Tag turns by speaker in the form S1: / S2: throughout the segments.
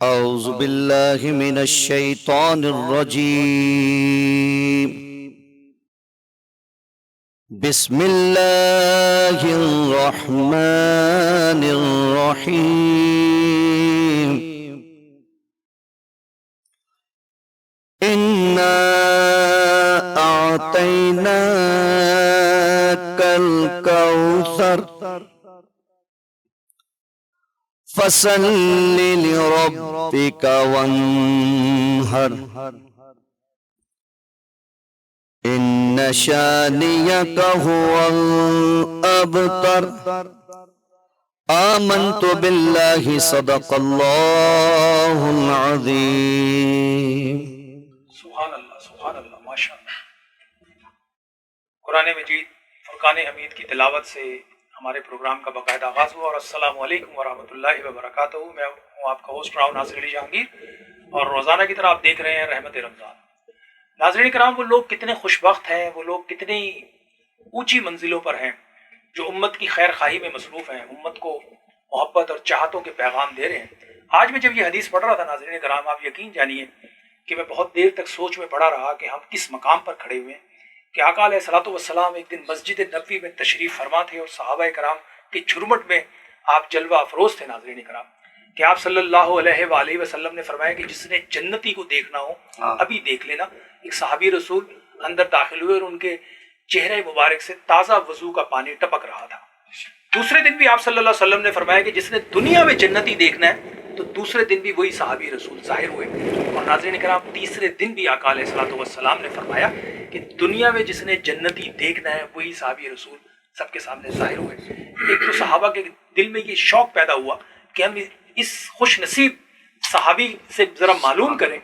S1: اعوذ باللہ من الشیطان الرجیم بسم اللہ الرحمن الرحیم انا اعطیناک الکوثر فصل لربک وانحر ان شانئک هو الابتر آمنت باللہ صدق اللہ العظیم۔
S2: سبحان اللہ ماشاء اللہ۔ قرآن مجید فرقان حمید کی تلاوت سے ہمارے پروگرام کا باقاعدہ آغاز ہوا، اور السلام علیکم ورحمۃ اللہ وبرکاتہ۔ میں ہوں آپ کا ہوسٹ راؤ ناصر علی جہانگیر، اور روزانہ کی طرح آپ دیکھ رہے ہیں رحمت رمضان۔ ناظرین کرام، وہ لوگ کتنے خوش بخت ہیں، وہ لوگ کتنی اونچی منزلوں پر ہیں جو امت کی خیر خواہی میں مصروف ہیں، امت کو محبت اور چاہتوں کے پیغام دے رہے ہیں۔ آج میں جب یہ حدیث پڑھ رہا تھا ناظرین کرام، آپ یقین جانیے کہ میں بہت دیر تک سوچ میں پڑا رہا کہ ہم کس مقام پر کھڑے ہوئے ہیں کہ آقا علیہ الصلوۃ والسلام ایک دن مسجد نبوی میں تشریف فرما تھے، اور صحابہ کرام کی جھرمٹ میں آپ جلوہ افروز تھے۔ ناظرین کرام، کہ آپ صلی اللہ علیہ وآلہ وسلم نے فرمایا کہ جس نے جنتی کو دیکھنا ہو ابھی دیکھ لینا۔ ایک صحابی رسول اندر داخل ہوئے اور ان کے چہرے مبارک سے تازہ وضو کا پانی ٹپک رہا تھا۔ دوسرے دن بھی آپ صلی اللہ علیہ وسلم نے فرمایا کہ جس نے دنیا میں جنتی دیکھنا ہے تو دوسرے دن بھی وہی صحابی رسول ظاہر ہوئے، اور ناظرین کرام تیسرے دن بھی آقا علیہ الصلوۃ والسلام نے فرمایا کہ دنیا میں جس نے جنتی دیکھنا ہے وہی صحابی رسول سب کے سامنے ظاہر ہوئے۔ ایک تو صحابہ کے دل میں یہ شوق پیدا ہوا کہ ہم اس خوش نصیب صحابی سے ذرا معلوم کریں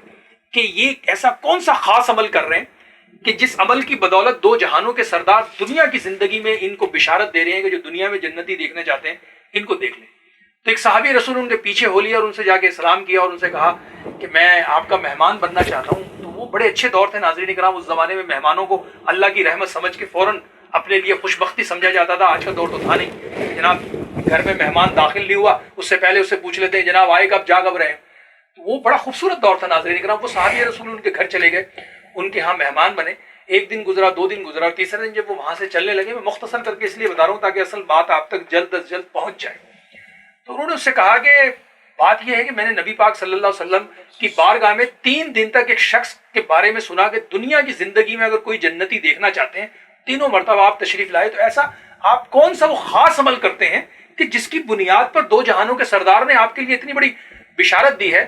S2: کہ یہ ایسا کون سا خاص عمل کر رہے ہیں کہ جس عمل کی بدولت دو جہانوں کے سردار دنیا کی زندگی میں ان کو بشارت دے رہے ہیں کہ جو دنیا میں جنتی دیکھنا چاہتے ہیں ان کو دیکھ لیں۔ تو ایک صحابی رسول ان کے پیچھے ہو لیا اور ان سے جا کے سلام کیا اور ان سے کہا کہ میں آپ کا مہمان بننا چاہتا ہوں۔ تو وہ بڑے اچھے دور تھے ناظرین کرام، اس زمانے میں مہمانوں کو اللہ کی رحمت سمجھ کے فوراً اپنے لیے خوش بختی سمجھا جاتا تھا۔ آج کا دور تو تھا نہیں، جناب گھر میں مہمان داخل نہیں ہوا اس سے پہلے اس سے پوچھ لیتے ہیں جناب آئے کب جا کب رہے ہیں۔ تو وہ بڑا خوبصورت دور تھا ناظرین کرام۔ وہ صحابی رسول ان کے گھر چلے گئے، ان کے ہاں مہمان بنے۔ ایک دن گزرا، دو دن گزرا، اور تیسرے دن جب وہ وہاں سے چلنے لگے، میں مختصر کر کے اس لیے بتا رہا ہوں تاکہ اصل بات آپ تک جلد از جلد پہنچ جائے۔ تو انہوں نے اس سے کہا کہ بات یہ ہے کہ میں نے نبی پاک صلی اللہ علیہ وسلم کی بارگاہ میں 3 دن تک ایک شخص کے بارے میں سنا کہ دنیا کی زندگی میں اگر کوئی جنتی دیکھنا چاہتے ہیں تینوں مرتبہ آپ تشریف لائے، تو ایسا آپ کون سا وہ خاص عمل کرتے ہیں کہ جس کی بنیاد پر دو جہانوں کے سردار نے آپ کے لیے اتنی بڑی بشارت دی ہے۔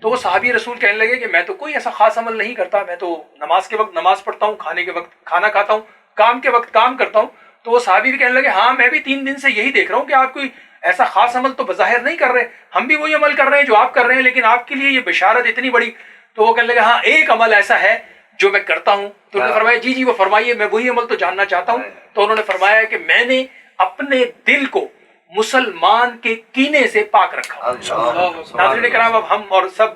S2: تو وہ صحابی رسول کہنے لگے کہ میں تو کوئی ایسا خاص عمل نہیں کرتا، میں تو نماز کے وقت نماز پڑھتا ہوں، کھانے کے وقت کھانا کھاتا ہوں، کام کے وقت کام کرتا ہوں۔ تو وہ صحابی بھی کہنے لگے ہاں میں بھی 3 دن سے یہی دیکھ رہا ہوں کہ آپ کوئی ایسا خاص عمل تو بظاہر نہیں کر رہے، ہم بھی وہی عمل کر رہے ہیں جو آپ کر رہے ہیں، لیکن آپ کے لیے یہ بشارت اتنی بڑی۔ تو وہ کہنے لگے ہاں ایک عمل ایسا ہے جو میں کرتا ہوں۔ تو انہوں نے فرمایا جی وہ فرمائیے، میں وہی عمل تو جاننا چاہتا ہوں۔ تو انہوں نے فرمایا کہ میں نے اپنے دل کو مسلمان کے کینے سے پاک رکھا۔ ناظرین کرام، اب ہم اور سب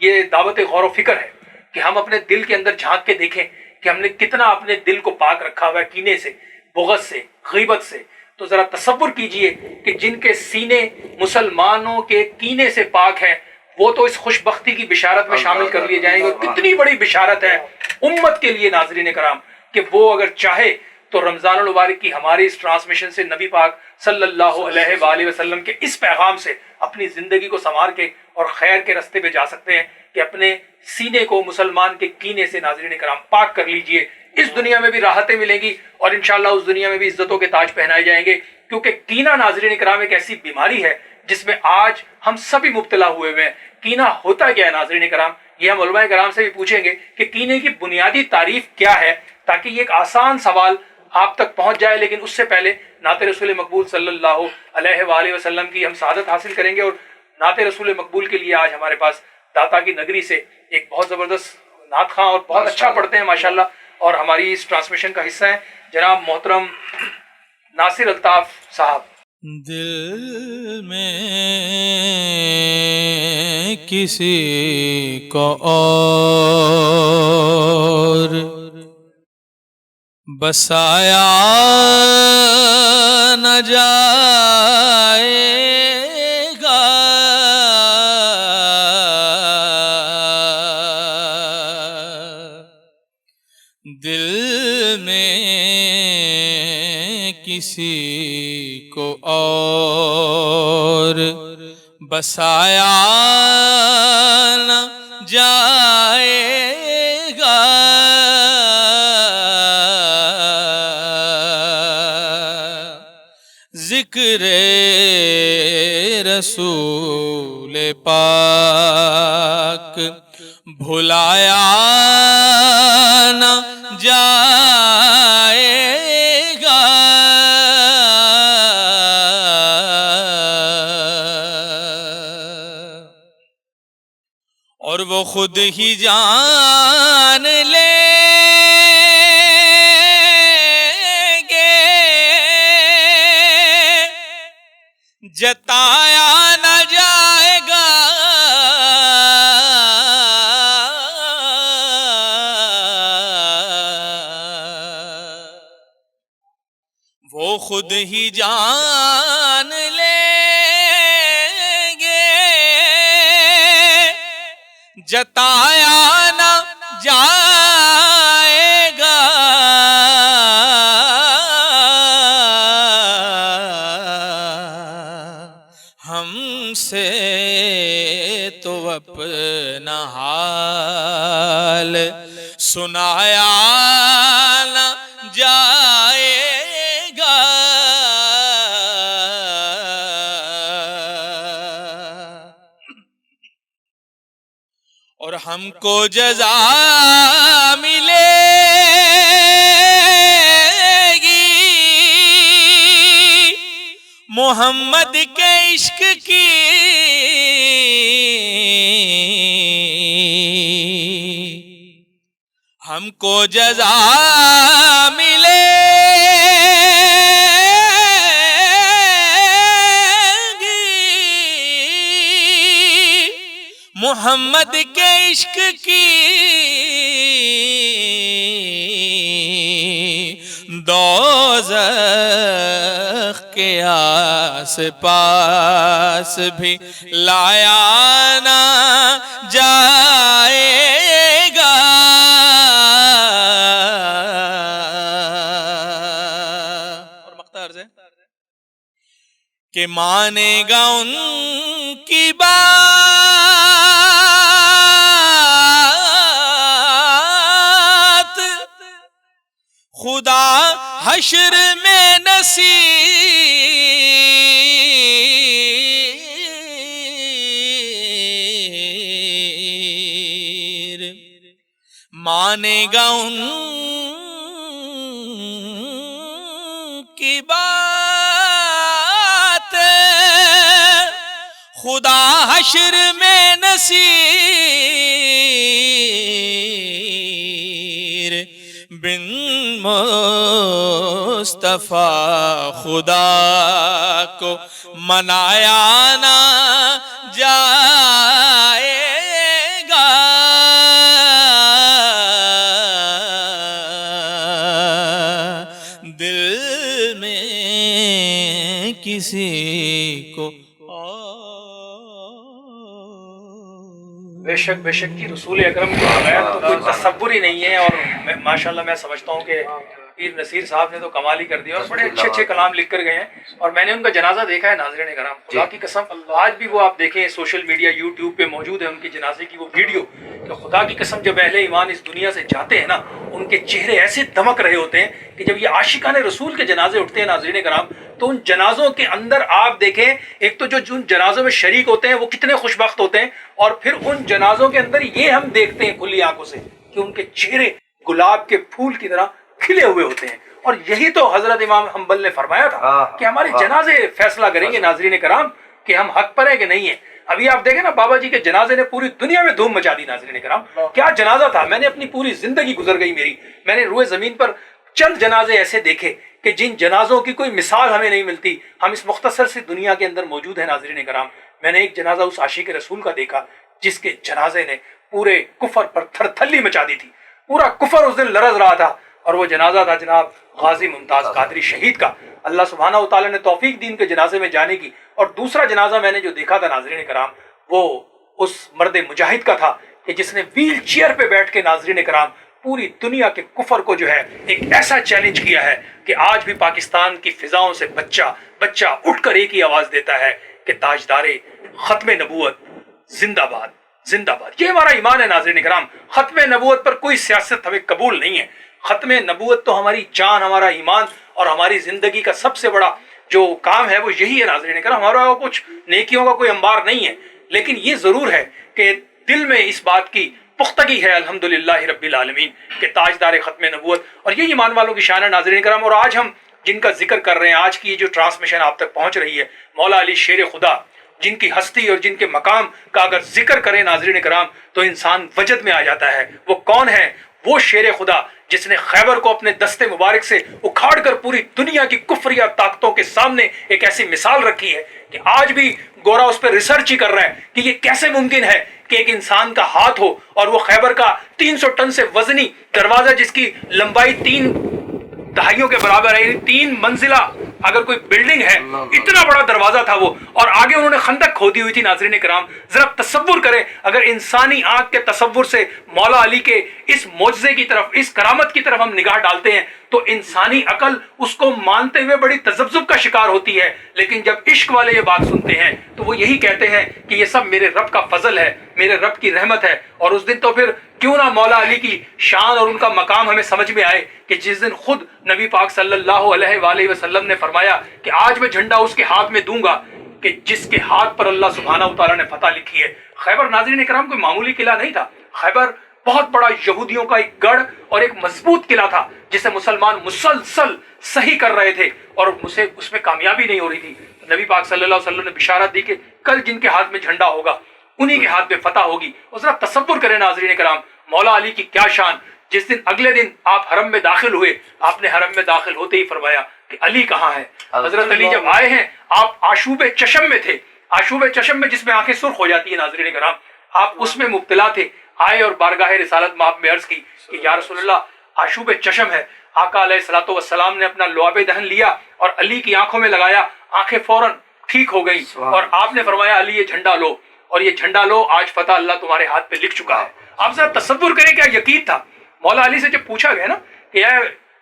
S2: یہ دعوت غور و فکر ہے کہ ہم اپنے دل کے اندر جھانک کے دیکھیں کہ ہم نے کتنا اپنے دل کو پاک رکھا ہوا ہے کینے سے، بغض سے، غیبت سے۔ تو ذرا تصور کیجئے کہ جن کے سینے مسلمانوں کے کینے سے پاک ہیں وہ تو اس خوش بختی کی بشارت میں شامل کر لیے جائیں گے۔ کتنی بڑی بشارت ہے امت کے لیے ناظرین کرام کہ وہ اگر چاہے تو رمضان المبارک کی ہماری اس ٹرانسمیشن سے نبی پاک صلی اللہ علیہ وآلہ وسلم کے اس پیغام سے اپنی زندگی کو سنوار کے اور خیر کے رستے پہ جا سکتے ہیں کہ اپنے سینے کو مسلمان کے کینے سے ناظرین کرام پاک کر لیجئے اس دنیا میں بھی راحتیں ملیں گی اور انشاءاللہ اس دنیا میں بھی عزتوں کے تاج پہنائے جائیں گے، کیونکہ کینہ ناظرین کرام ایک ایسی بیماری ہے جس میں آج ہم سبھی مبتلا ہوئے ہوئے ہیں۔ کینہ ہوتا کیا ہے ناظرین کرام؟ یہ ہم علماء کرام سے بھی پوچھیں گے کہ کینے کی بنیادی تعریف کیا ہے، تاکہ یہ ایک آسان سوال آپ تک پہنچ جائے۔ لیکن اس سے پہلے نعت رسول مقبول صلی اللہ علیہ وآلہ وسلم کی ہم سعادت حاصل کریں گے، اور نعت رسول مقبول کے لیے آج ہمارے پاس داتا کی نگری سے ایک بہت زبردست نعت خواں اور بہت اچھا پڑھتے ہیں ماشاءاللہ، اور ہماری اس ٹرانسمیشن کا حصہ ہیں جناب محترم ناصر الطاف صاحب۔
S3: دل میں کسی کو اور بسایا نہ جائے گا، دل میں کسی کو اور بسایا نہ جائے گا، ذکر رسول پاک بھلایا نہ جائے گا، اور وہ خود ہی جان لیں گے، جتایا نہ جائے گا، وہ خود ہی جان لیں گے، جتایا نہ جائے گا، ہم سے تو اپنا حال سنایا نہ جائے گا، اور ہم کو جزا ملے گی محمد کے عشق کی، ہم کو جزا ملے گی محمد کے عشق کی، دوزخ کے آس پاس بھی لایا نہ جائے گا، اور مقطع عرض ہے کہ مانے گا ان کی بات خدا حشر میں نصیر، مانے گا ان کی بات خدا حشر میں نصیر، بن مصطفیٰ خدا کو منایا نہ جائے گا، دل میں کسی کو
S2: بے شک جی، رسول اکرم کے بغیر تو کوئی تصور ہی نہیں ہے، اور ماشاءاللہ میں سمجھتا ہوں کہ پیر نصیر صاحب نے تو کمال ہی کر دیا اور بڑے اچھے اچھے کلام لکھ کر گئے ہیں، اور میں نے ان کا جنازہ دیکھا ہے ناظرین کرام، خدا کی قسم آج بھی وہ آپ دیکھیں سوشل میڈیا یوٹیوب پہ موجود ہے ان کے جنازے کی وہ ویڈیو، کہ خدا کی قسم جب اہل ایمان اس دنیا سے جاتے ہیں نا ان کے چہرے ایسے دمک رہے ہوتے ہیں کہ جب یہ عاشقان رسول کے جنازے اٹھتے ہیں ناظرین کرام تو ان جنازوں کے اندر آپ دیکھیں ایک تو جو جن جنازوں میں شریک ہوتے ہیں وہ کتنے خوش بخت ہوتے ہیں، اور پھر ان جنازوں کے اندر یہ ہم دیکھتے ہیں کھلی آنکھوں سے کہ ان کے چہرے گلاب کے پھول کی طرح کھلے ہوئے ہوتے ہیں، اور یہی تو حضرت امام حنبل نے فرمایا تھا کہ ہمارے جنازے فیصلہ کریں گے ناظرین کرام کہ ہم حق پر ہیں کہ نہیں ہیں۔ ابھی آپ دیکھیں نا بابا جی کے جنازے نے پوری دنیا میں دھوم مچا دی ناظرین کرام، کیا جنازہ تھا، میں نے اپنی پوری زندگی گزر گئی میری، میں نے روئے زمین پر چند جنازے ایسے دیکھے کہ جن جنازوں کی کوئی مثال ہمیں نہیں ملتی، ہم اس مختصر سی دنیا کے اندر موجود ہیں ناظرین کرام۔ میں نے ایک جنازہ اس عاشق رسول کا دیکھا جس کے جنازے نے پورے کفر پر تھر تھلی مچا دی تھی، پورا کفر اس دن لرز رہا تھا، اور وہ جنازہ تھا جناب غازی ممتاز قادری شہید کا۔ اللہ سبحانہ و تعالیٰ نے توفیق دی ان کے جنازے میں جانے کی، اور دوسرا جنازہ میں نے جو دیکھا تھا ناظرین کرام وہ اس مرد مجاہد کا تھا کہ جس نے ویل چیئر پہ بیٹھ کے ناظرین کرام پوری دنیا کے کفر کو جو ہے ایک ایسا چیلنج کیا ہے کہ آج بھی پاکستان کی فضاؤں سے بچہ اٹھ کر ایک ہی آواز دیتا ہے کہ تاجدار ختم نبوت زندہ باد زندہ باد۔ یہ ہمارا ایمان ہے ناظرین کرام، ختم نبوت پر کوئی سیاست ہمیں قبول نہیں ہے، ختم نبوت تو ہماری جان، ہمارا ایمان اور ہماری زندگی کا سب سے بڑا جو کام ہے وہ یہی ہے ناظرین کرام۔ ہمارا کچھ نیکیوں کا کوئی انبار نہیں ہے، لیکن یہ ضرور ہے کہ دل میں اس بات کی پختگی ہے الحمدللہ رب العالمین کہ تاجدار ختم نبوت، اور یہ ایمان والوں کی شان ہے ناظرین کرام۔ اور آج ہم جن کا ذکر کر رہے ہیں، آج کی یہ جو ٹرانسمیشن آپ تک پہنچ رہی ہے، مولا علی شیر خدا جن کی ہستی اور جن کے مقام کا اگر ذکر کریں ناظرین کرام تو انسان وجد میں آ جاتا ہے۔ وہ کون ہے؟ وہ شیر خدا جس نے خیبر کو اپنے دستے مبارک سے اکھاڑ کر پوری دنیا کی کفریہ طاقتوں کے سامنے ایک ایسی مثال رکھی ہے کہ آج بھی گورا اس پہ ریسرچ ہی کر رہا ہے کہ یہ کیسے ممکن ہے کہ ایک انسان کا ہاتھ ہو اور وہ خیبر کا 300 ٹن سے وزنی دروازہ جس کی لمبائی 3 دہائیوں کے برابر ہے، 3 منزلہ اگر کوئی بلڈنگ ہے، اتنا بڑا دروازہ تھا وہ، اور آگے انہوں نے خندق کھودی ہوئی تھی ناظرین کرام۔ ذرا تصور کریں اگر انسانی آنکھ کے تصور سے مولا علی کے اس معجزے کی طرف، اس کرامت کی طرف ہم نگاہ ڈالتے ہیں تو انسانی عقل اس کو مانتے ہوئے بڑی تذبذب کا شکار ہوتی ہے، لیکن جب عشق والے یہ بات سنتے ہیں تو وہ یہی کہتے ہیں کہ یہ سب میرے رب کا فضل ہے، میرے رب کی رحمت ہے۔ اور اس دن تو پھر کیوں نہ مولا علی کی شان اور ان کا مقام ہمیں سمجھ میں آئے کہ جس دن خود نبی پاک صلی اللہ علیہ وآلہ وسلم نے فرمایا کہ آج میں جھنڈا اس کے ہاتھ میں دوں گا کہ جس کے ہاتھ پر اللہ سبحانہ و تعالیٰ نے فتح لکھی ہے۔ خیبر ناظرین اکرام کوئی معمولی قلعہ نہیں تھا، خیبر بہت بڑا یہودیوں کا ایک گڑھ اور ایک مضبوط قلعہ تھا جسے مسلمان مسلسل صحیح کر رہے تھے اور اس میں کامیابی نہیں ہو رہی تھی۔ نبی پاک صلی اللہ علیہ وسلم نے بشارت دی کہ کل جن کے ہاتھ میں جھنڈا ہوگا انہی کے ہاتھ میں فتح ہوگی۔ اور ذرا تصور کریں ناظرین کرام مولا علی کی کیا شان، جس دن اگلے دن آپ حرم میں داخل ہوئے، آپ نے حرم میں داخل ہوتے ہی فرمایا کہ علی کہاں ہے؟ حضرت علی جب آئے ہیں آپ آشوب چشم میں تھے، آشوب چشم میں جس میں آنکھیں سرخ ہو جاتی ہیں ناظرین کرام، آپ اس میں مبتلا تھے۔ آئے اور بارگاہ رسالت میں آپ میں عرض کی کہ یا رسول اللہ آشوب چشم ہے۔ آقا علیہ الصلوۃ والسلام نے اپنا لعاب دہن لیا اور علی کی آنکھوں میں لگایا، آنکھیں فوراً ٹھیک ہو گئی اور آپ نے فرمایا علی یہ جھنڈا لو، اور یہ جھنڈا لو، آج فتح اللہ تمہارے ہاتھ پہ لکھ چکا ہے۔ آپ ذرا تصور کریں کیا یقین تھا۔ مولا علی سے جب پوچھا گیا نا کہ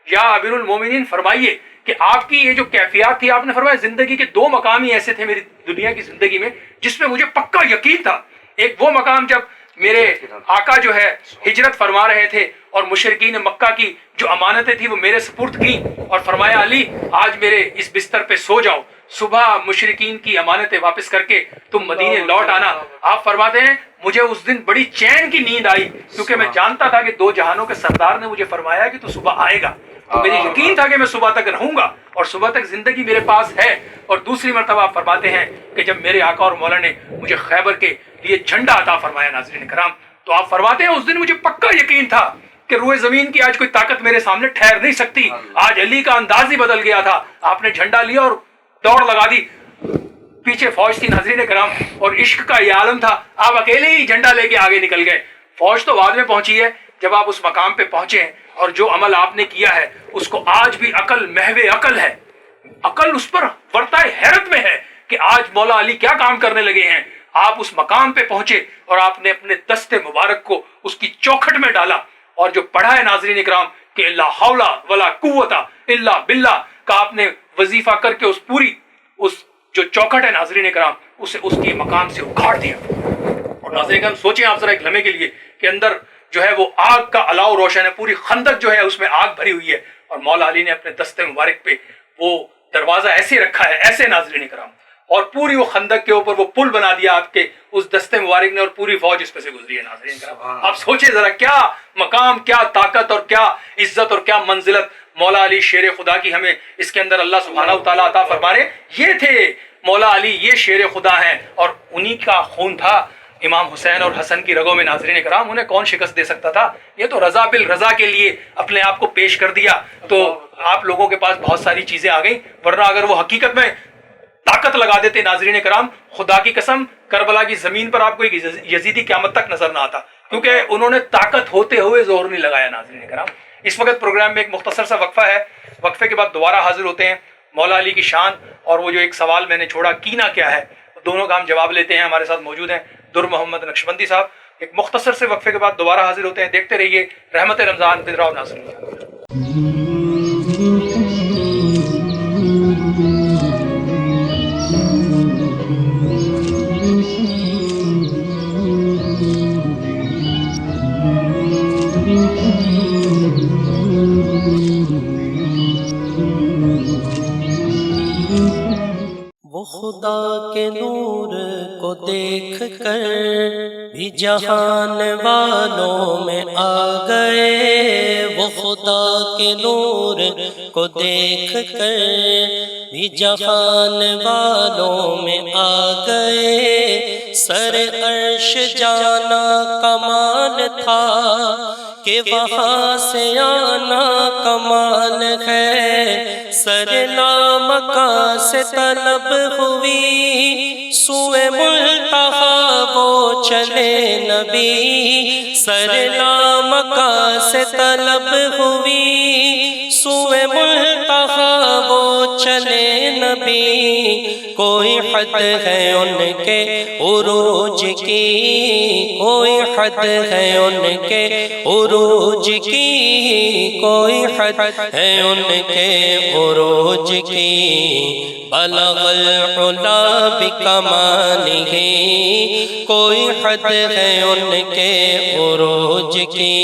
S2: یا امیر المومنین فرمائیے کہ آپ کی یہ جو کیفیات تھی، آپ نے فرمایا زندگی کے 2 مقام ہی ایسے تھے میری دنیا کی زندگی میں جس میں مجھے پکا یقین تھا۔ ایک وہ مقام جب میرے آقا جو ہے ہجرت فرما رہے تھے اور مشرکین مکہ کی جو امانتیں تھی وہ میرے سپرد کی، اور فرمایا علی آج میرے اس بستر پہ سو جاؤ، صبح مشرکین کی امانتیں واپس کر کے تم مدینے لوٹ آنا۔ آپ فرماتے ہیں مجھے اس دن بڑی چین کی نیند آئی کیونکہ میں جانتا تھا کہ 2 جہانوں کے سردار نے مجھے فرمایا کہ تو صبح آئے گا، تو میری یقین تھا کہ میں صبح تک رہوں گا اور صبح تک زندگی میرے پاس ہے۔ اور دوسری مرتبہ آپ فرماتے ہیں کہ جب میرے آقا اور مولا نے مجھے خیبر کے لیے جھنڈا عطا فرمایا ناظرین کرام، تو آپ فرماتے ہیں اس دن مجھے پکا یقین تھا کہ روئے زمین کی آج کوئی طاقت میرے سامنے ٹھہر نہیں سکتی۔ آج علی کا انداز ہی بدل گیا تھا، آپ نے جھنڈا لیا اور دوڑ لگا دی، پیچھے فوج تھی ناظرین کرام اور عشق کا یہ عالم تھا، آپ اکیلے ہی جھنڈا لے کے آگے نکل گئے۔ فوج تو بعد میں پہنچی ہے، جب آپ اس مقام پہ پہنچے ہیں اور جو عمل آپ نے کیا ہے اس کو آج بھی عقل محو عقل ہے، عقل اس پر ورطۂ حیرت میں ہے کہ آج مولا علی کیا کام کرنے لگے ہیں۔ آپ اس مقام پہ پہنچے اور آپ نے اپنے دستے مبارک کو اس کی چوکھٹ میں ڈالا، اور جو پڑھا ہے ناظرین اکرام کہ لا حول ولا قوت الا باللہ کا آپ نے وظیفہ کر کے اس جو چوکھٹ ہے ناظرین کرام اسے اس کے مقام سے اکھاڑ دیا. اور ناظرین کرام سوچیں آپ ذرا ایک لمحے کے لیے کہ اندر جو ہے وہ آگ کا الاؤ روشن ہے, پوری خندق جو ہے اس میں آگ بھری ہوئی ہے, اور مولا علی نے اپنے دستے مبارک پہ وہ دروازہ ایسے رکھا ہے, ایسے ناظرین کرام, اور پوری وہ خندق کے اوپر وہ پل بنا دیا آپ کے اس دستے مبارک نے, اور پوری فوج اس پہ سے گزری ہے ناظرین کرام. آپ سوچیں ذرا کیا مقام, کیا طاقت اور کیا عزت اور کیا منزلت مولا علی شیر خدا کی ہمیں اس کے اندر اللہ سبحانہ و تعالیٰ عطا فرما رہے. یہ تھے مولا علی, یہ شیر خدا ہیں, اور انہی کا خون تھا امام حسین اور حسن کی رگوں میں ناظرین کرام. انہیں کون شکست دے سکتا تھا؟ یہ تو رضا بالرضا کے لیے اپنے آپ کو پیش کر دیا تو آپ لوگوں کے پاس بہت ساری چیزیں آ گئیں, ورنہ اگر وہ حقیقت میں طاقت لگا دیتے ناظرین کرام, خدا کی قسم کربلا کی زمین پر آپ کو ایک یزیدی قیامت تک نظر نہ آتا, کیونکہ انہوں نے طاقت ہوتے ہوئے زور نہیں لگایا ناظرین کرام. اس وقت پروگرام میں ایک مختصر سا وقفہ ہے, وقفے کے بعد دوبارہ حاضر ہوتے ہیں. مولا علی کی شان اور وہ جو ایک سوال میں نے چھوڑا کینہ کیا ہے, دونوں کا ہم جواب لیتے ہیں. ہمارے ساتھ موجود ہیں در محمد نقشبندی صاحب. ایک مختصر سے وقفے کے بعد دوبارہ حاضر ہوتے ہیں. دیکھتے رہیے رحمت رمضان بدراؤ ناظرین.
S4: وہ خدا کے نور کو دیکھ کر بھی جہان والوں میں آ گئے. وہ خدا کے نور کو دیکھ کر بھی جہان والوں میں آ گئے. سر عرش جانا کمال تھا کہ وہاں سے آنا کمال ہے. سر لامکاں سے طلب ہوئی سوئے ملتہا وہ چلے نبی. سر لامکاں سے طلب ہوئی سوئے ملتہا وہ چلے نبی. کوئی حد ہے ان کے عروج کی, کوئی حد ہے ان کے عروج کی, کوئی حد ہے ان کے عروج کی. بلغ العلا بکمالہ, کوئی حد ہے ان کے عروج کی.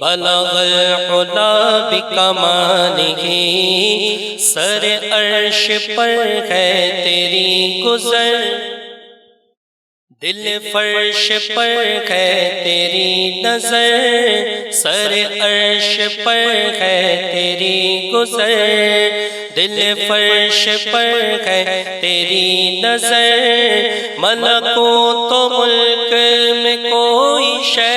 S4: بلغ العلا بکمالہ, سر عرش پر ہے تیری گزر, دل فرش پر ہے تیری نظر. سر عرش پر ہے تیری گزر, دل فرش پر ہے تیری نظر. ملکوت و ملک میں کوئی شے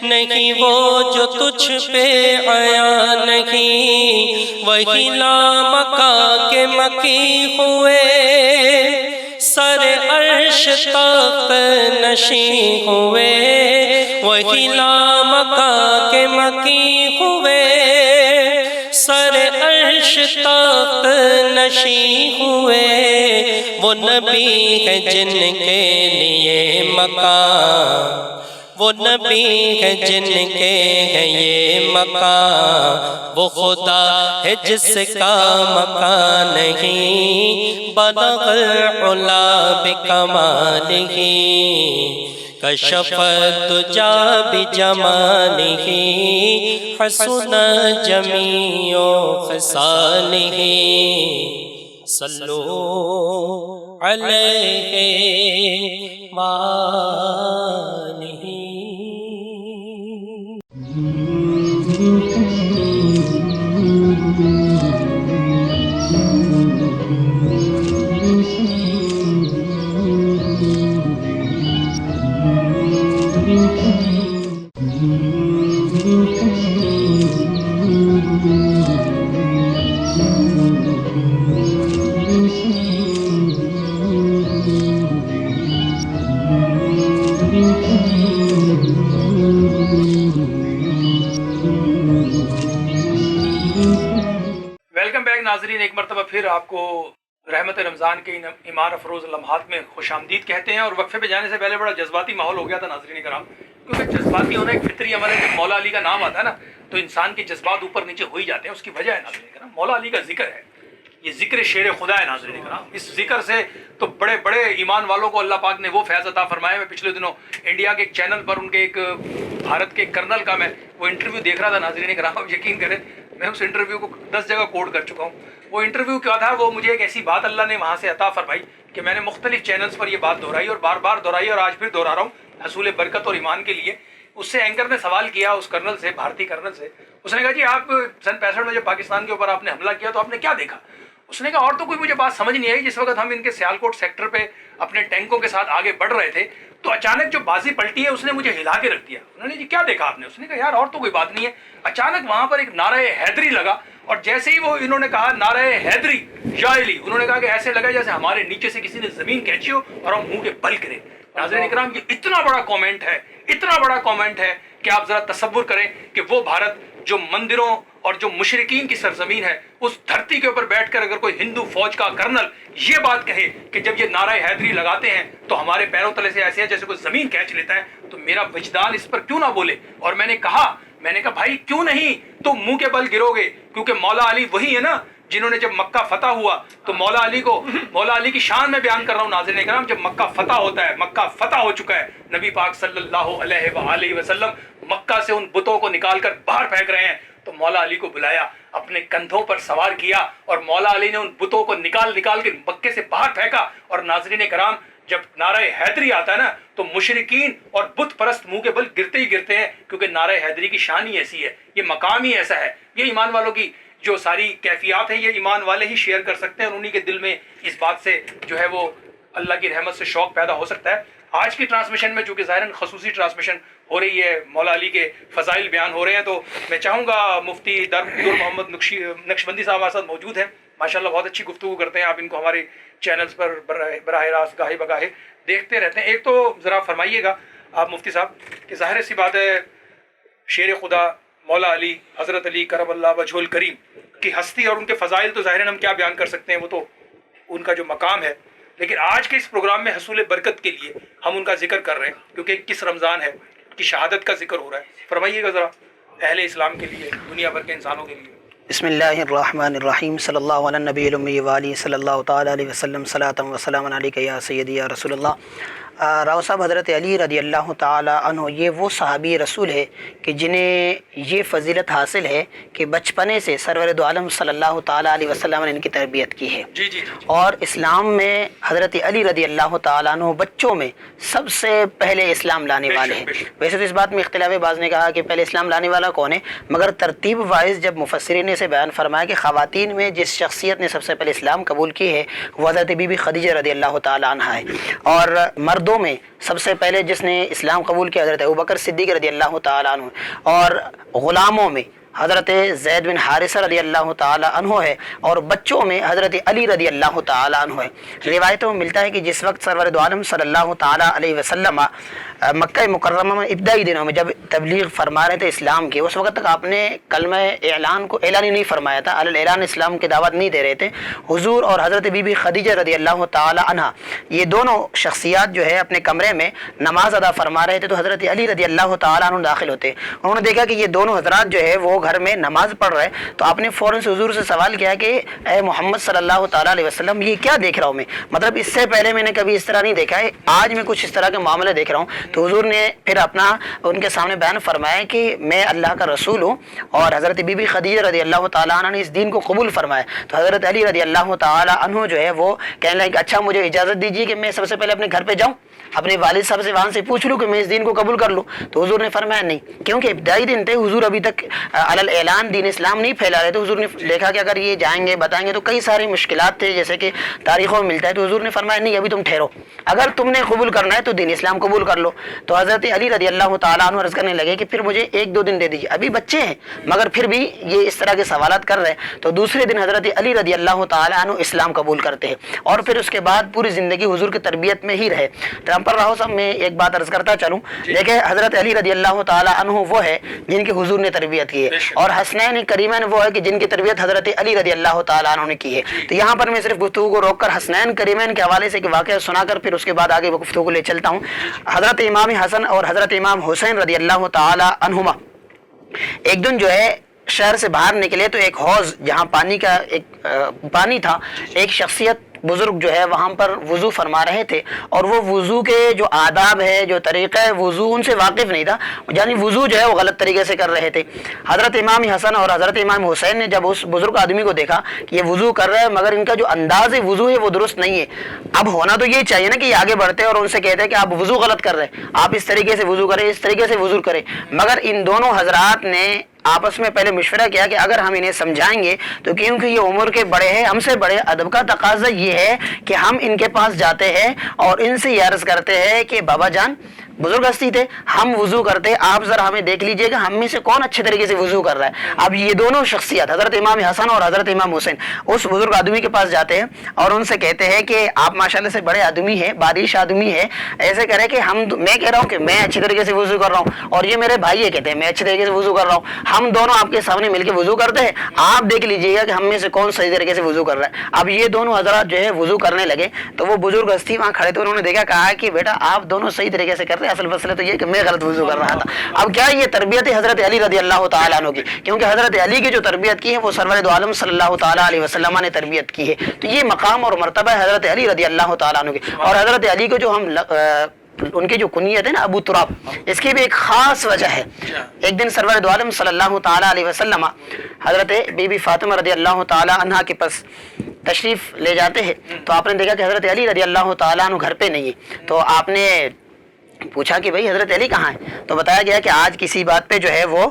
S4: نہیں وہ جو تجھ پہ آیا نہیں. وہی لامکاں کے مکی ہوئے سر عرش تخت نشین ہوئے. وہی لامکاں کے مکی ہوئے سر عرش تخت نشین ہوئے. وہ نبی ہے جن کے لیے مقام, وہ نبی ہے جن کے ہے یہ مقام. وہ خدا ہے جس کا مقام نہیں, بلغ العلا بکمالہ. کشف الدجی بجمالہ, حسن جمیع خصالہ. صلو علیہ وآلہ.
S2: ویلکم بیک ناظرین. ایک مرتبہ پھر آپ کو رحمت رمضان کے ان ایمان افروز لمحات میں خوش آمدید کہتے ہیں. اور وقفے پہ جانے سے پہلے بڑا جذباتی ماحول ہو گیا تھا ناظرین کرام, کیونکہ جذباتی ہونا ایک فطری عمل ہے. جب مولا علی کا نام آتا ہے نا تو انسان کے جذبات اوپر نیچے ہو ہی جاتے ہیں. اس کی وجہ ہے ناظرین کرام مولا علی کا ذکر ہے. یہ ذکر شیر خدا ہے ناظرین کرام. اس ذکر سے تو بڑے بڑے ایمان والوں کو اللہ پاک نے وہ فیض عطا فرمایا. میں پچھلے دنوں انڈیا کے ایک چینل پر ان کے ایک بھارت کے کرنل کا میں وہ انٹرویو دیکھ رہا تھا ناظرین کرام. آپ یقین کریں میں اس انٹرویو کو 10 جگہ کوٹ کر چکا ہوں. وہ انٹرویو کیا تھا, وہ مجھے ایک ایسی بات اللہ نے وہاں سے عطا فرمائی کہ میں نے مختلف چینلز پر یہ بات دہرائی اور بار بار دہرائی اور آج پھر دہرا رہا ہوں حصول برکت اور ایمان کے لیے. اس سے اینکر نے سوال کیا اس کرنل سے, بھارتی کرنل سے. اس نے کہا جی آپ سن 65 میں جب پاکستان کے اوپر آپ نے حملہ کیا تو آپ نے کیا دیکھا؟ اس نے کہا اور تو کوئی مجھے بات سمجھ نہیں آئی. جس وقت ہم ان کے سیالکوٹ سیکٹر پہ اپنے ٹینکوں کے ساتھ آگے بڑھ رہے تھے تو اچانک جو بازی پلٹی ہے اس نے مجھے ہلا کے رکھ دیا. انہوں نے جی کیا دیکھا آپ نے؟ اس نے کہا یار اور تو کوئی بات نہیں ہے. اچانک وہاں پر ایک نعرہ حیدری لگا اور جیسے ہی وہ انہوں نے کہا نعرہ حیدری یا علی, انہوں نے کہا کہ ایسے لگا جیسے ہمارے نیچے سے کسی نے زمین کھینچی ہو اور ہم منہ کے بل کرے. ناظرین اکرام یہ اتنا بڑا کامنٹ ہے, اتنا بڑا کامنٹ ہے کہ آپ ذرا تصور کریں کہ وہ بھارت جو مندروں اور جو مشرکین کی سرزمین ہے اس دھرتی کے اوپر بیٹھ کر اگر کوئی ہندو فوج کا کرنل یہ بات کہے کہ جب یہ نعرہ حیدری لگاتے ہیں تو ہمارے پیروں تلے سے ایسے ہے جیسے کوئی زمین کھینچ لیتا ہے, تو میرا وجدان اس پر کیوں نہ بولے. اور میں نے کہا بھائی کیوں نہیں, تم منہ کے بل گرو گے کیونکہ مولا علی وہی ہے نا جنہوں نے جب مکہ فتح ہوا تو مولا علی کی شان میں بیان کر رہا ہوں ناظرین کرام. جب مکہ فتح ہوتا ہے, مکہ فتح ہو چکا ہے, نبی پاک صلی اللہ علیہ وآلہ وسلم مکہ سے ان بتوں کو نکال کر باہر پھینک رہے ہیں تو مولا علی کو بلایا, اپنے کندھوں پر سوار کیا اور مولا علی نے ان بتوں کو نکال کے مکے سے باہر پھینکا. اور ناظرین کرام جب نعرہ حیدری آتا ہے نا تو مشرکین اور بت پرست منہ کے بل گرتے ہی گرتے ہیں کیونکہ نعرہ حیدری کی شان ہی ایسی ہے, یہ مقام ہی ایسا ہے. یہ ایمان والوں کی جو ساری کیفیات ہیں یہ ایمان والے ہی شیئر کر سکتے ہیں اور انہی کے دل میں اس بات سے جو ہے وہ اللہ کی رحمت سے شوق پیدا ہو سکتا ہے. آج کی ٹرانسمیشن میں چونکہ ظاہراً خصوصی ٹرانسمیشن ہو رہی ہے, مولا علی کے فضائل بیان ہو رہے ہیں, تو میں چاہوں گا مفتی دار محمد نقشبندی صاحب ہمارے ساتھ موجود ہیں. ماشاءاللہ بہت اچھی گفتگو کرتے ہیں, آپ ان کو ہمارے چینلز پر براہ راست گاہے بگاہے دیکھتے رہتے ہیں. ایک تو ذرا فرمائیے گا آپ مفتی صاحب کہ ظاہر سی بات ہے شیر خدا مولا علی حضرت علی کرم اللہ وجہ الکریم کی ہستی اور ان کے فضائل تو ظاہراً ہم کیا بیان کر سکتے ہیں, وہ تو ان کا جو مقام ہے. لیکن آج کے اس پروگرام میں حصول برکت کے لیے ہم ان کا ذکر کر رہے ہیں کیونکہ 21 رمضان ہے, کی شہادت کا ذکر ہو رہا ہے. فرمائیے گا ذرا اہل اسلام کے لیے, دنیا بھر کے انسانوں کے لیے.
S5: بسم اللہ الرحمن الرحیم صلی اللہ علی النبی الامی وآلہ صلی اللہ تعالی علیہ وسلم صلاۃ و سلام علیک یا سیدی یا رسول اللہ. راؤ صاحب حضرت علی رضی اللہ تعالی عنہ یہ وہ صحابی رسول ہے کہ جنہیں یہ فضیلت حاصل ہے کہ بچپنے سے سرور دو عالم صلی اللہ تعالی علیہ وسلم نے ان کی تربیت کی ہے.
S2: جی جی
S5: اور اسلام میں حضرت علی رضی اللہ تعالیٰ عنہ بچوں میں سب سے پہلے اسلام لانے والے ہیں. ویسے تو اس بات میں اختلاف بعض نے کہا کہ پہلے اسلام لانے والا کون ہے, مگر ترتیب وائز جب مفسرین نے سے بیان فرمایا کہ خواتین میں جس شخصیت نے سب سے پہلے اسلام قبول کی ہے وہ حضرت بی بی خدیجہ رضی اللہ تعالیٰ عنہ ہے. اور مردوں میں سب سے پہلے جس نے اسلام قبول کیا حضرت ابوبکر صدیق رضی اللہ تعالیٰ عنہ, اور غلاموں میں حضرت زید بن حارثہ رضی اللہ تعالی عنہ ہے, اور بچوں میں حضرت علی رضی اللہ تعالی عنہ ہے. روایتوں میں ملتا ہے کہ جس وقت سرور دو عالم صلی اللہ تعالی علیہ وسلم مکہ مکرمہ میں ابتدائی دنوں میں جب تبلیغ فرما رہے تھے اسلام کی, اس وقت تک آپ نے کلمہ اعلان کو اعلان ہی نہیں فرمایا تھا, اعلان اسلام کی دعوت نہیں دے رہے تھے. حضور اور حضرت بی بی خدیجہ رضی اللہ تعالی عنہ یہ دونوں شخصیات جو ہے اپنے کمرے میں نماز ادا فرما رہے تھے تو حضرت علی رضی اللہ تعالی عنہ داخل ہوتے. انہوں نے دیکھا کہ یہ دونوں حضرات جو ہے وہ گھر میں نماز پڑھ رہے, تو آپ نے فوراً سے حضور سے سوال کیا کہ اے محمد صلی اللہ تعالیٰ علیہ وسلم یہ کیا دیکھ رہا ہوں میں, مطلب اس سے پہلے میں نے کبھی اس طرح نہیں دیکھا ہے, آج میں کچھ اس طرح کے معاملے دیکھ رہا ہوں. تو حضور نے پھر اپنا ان کے سامنے بیان فرمایا کہ میں اللہ کا رسول ہوں, اور حضرت بی بی خدیجہ رضی اللہ تعالیٰ عنہ نے اس دین کو قبول فرمایا. تو حضرت علی رضی اللہ تعالیٰ عنہ جو ہے وہ کہنے لگے کہ اچھا مجھے اجازت دیجیے کہ میں سب سے پہلے اپنے گھر پہ جاؤں, اپنے والد صاحب سے وہاں سے پوچھ لوں کہ میں اس دین کو قبول کر لوں. تو حضور نے فرمایا نہیں, کیونکہ ابتدائی دن تھے, حضور ابھی تک علی اعلان دین اسلام نہیں پھیلا رہے. تو حضور نے دیکھا کہ اگر یہ جائیں گے بتائیں گے تو کئی ساری مشکلات تھے جیسے کہ تاریخوں میں ملتا ہے. تو حضور نے فرمایا نہیں ابھی تم ٹھہرو, اگر تم نے قبول کرنا ہے تو دین اسلام قبول کر لو. تو حضرت علی رضی اللہ تعالیٰ عنہ عرض کرنے لگے کہ پھر مجھے 1-2 دن دے دیجیے, ابھی بچے ہیں مگر پھر بھی یہ اس طرح کے سوالات کر رہے ہیں. تو دوسرے دن حضرت علی رضی اللہ تعالیٰ عنہ اسلام قبول کرتے ہیں, اور پھر اس کے بعد پوری زندگی حضور کی تربیت میں ہی رہے. ٹرمپر راہو صاحب میں ایک بات عرض کرتا چلوں, دیکھیں حضرت علی رضی اللہ تعالیٰ عنہ وہ ہے جن کی حضور نے تربیت کی ہے, اور حسنین کریمین وہ ہے کہ جن کی تربیت حضرت علی رضی اللہ تعالیٰ عنہ نے کی ہے. تو یہاں پر میں صرف گفتگو کو روک کر حسنین کریمین کے حوالے سے ایک واقعہ سنا کر پھر اس کے بعد آگے وہ گفتگو کو لے چلتا ہوں. حضرت امام حسن اور حضرت امام حسین رضی اللہ تعالیٰ عنہما ایک دن جو ہے شہر سے باہر نکلے تو ایک حوض جہاں پانی تھا، ایک شخصیت بزرگ جو ہے وہاں پر وضو فرما رہے تھے، اور وہ وضو کے جو آداب ہے، جو طریقہ ہے وضو، ان سے واقف نہیں تھا، یعنی وضو جو ہے وہ غلط طریقے سے کر رہے تھے۔ حضرت امام حسن اور حضرت امام حسین نے جب اس بزرگ آدمی کو دیکھا کہ یہ وضو کر رہے ہیں مگر ان کا جو انداز وضو ہے وہ درست نہیں ہے، اب ہونا تو یہ چاہیے نا کہ یہ آگے بڑھتے اور ان سے کہتے ہیں کہ آپ وضو غلط کر رہے ہیں، آپ اس طریقے سے وضو کریں، اس طریقے سے وضو کریں، مگر ان دونوں حضرات نے آپس میں پہلے مشورہ کیا کہ اگر ہم انہیں سمجھائیں گے تو کیونکہ یہ عمر کے بڑے ہیں، ہم سے بڑے، ادب کا تقاضا یہ ہے کہ ہم ان کے پاس جاتے ہیں اور ان سے یہ عرض کرتے ہیں کہ بابا جان بزرگ ہستی تھے، ہم وضو کرتے، آپ ذرا ہمیں دیکھ لیجئے کہ ہم میں سے کون اچھے طریقے سے وضو کر رہا ہے۔ اب یہ دونوں شخصیت حضرت امام حسن اور حضرت امام حسین اس بزرگ آدمی کے پاس جاتے ہیں اور ان سے کہتے ہیں کہ آپ ماشاءاللہ سے بڑے آدمی ہیں، بارش آدمی ہے، ایسے کرے کہ میں کہہ رہا ہوں کہ میں اچھے طریقے سے وضو کر رہا ہوں اور یہ میرے بھائی یہ کہتے ہیں میں اچھے طریقے سے وضو کر رہا ہوں، ہم دونوں آپ کے سامنے مل کے وضو کرتے ہیں، آپ دیکھ لیجئے گا کہ ہم میں سے کون صحیح طریقے سے وضو کر رہا ہے۔ اب یہ دونوں حضرات جو ہے وضو کرنے لگے تو وہ بزرگ ہستی وہاں کھڑے تھے، انہوں نے دیکھا، کہا کہ بیٹا آپ دونوں صحیح طریقے سے کر رہے ہیں، اصل مسئلہ تو یہ کہ میں غلط وضو کر رہا تھا۔ اب کیا یہ تربیت ہے حضرت علی رضی اللہ تعالیٰ عنہ کی، کیونکہ حضرت علی کی جو تربیت کی ہے وہ سرور دو عالم صلی اللہ تعالیٰ علیہ وسلم نے تربیت کی ہے، تو یہ مقام اور مرتبہ ہے حضرت علی رضی اللہ تعالیٰ عنہ کی۔ اور حضرت علی کو جو ہم ان کی جو کنیت ہے نا ابو تراب، اس کی بھی ایک خاص وجہ ہے۔ ایک دن سرور دو عالم صلی اللہ تعالیٰ علیہ وسلم حضرت بی بی فاطمہ رضی اللہ تعالیٰ عنہ کے پاس تشریف لے جاتے ہیں تو آپ نے دیکھا کہ حضرت علی رضی اللہ تعالیٰ عنہ گھر پہ نہیں ہے، تو آپ نے پوچھا کہ بھائی حضرت علی کہاں ہے، تو بتایا گیا کہ آج کسی بات پہ جو ہے وہ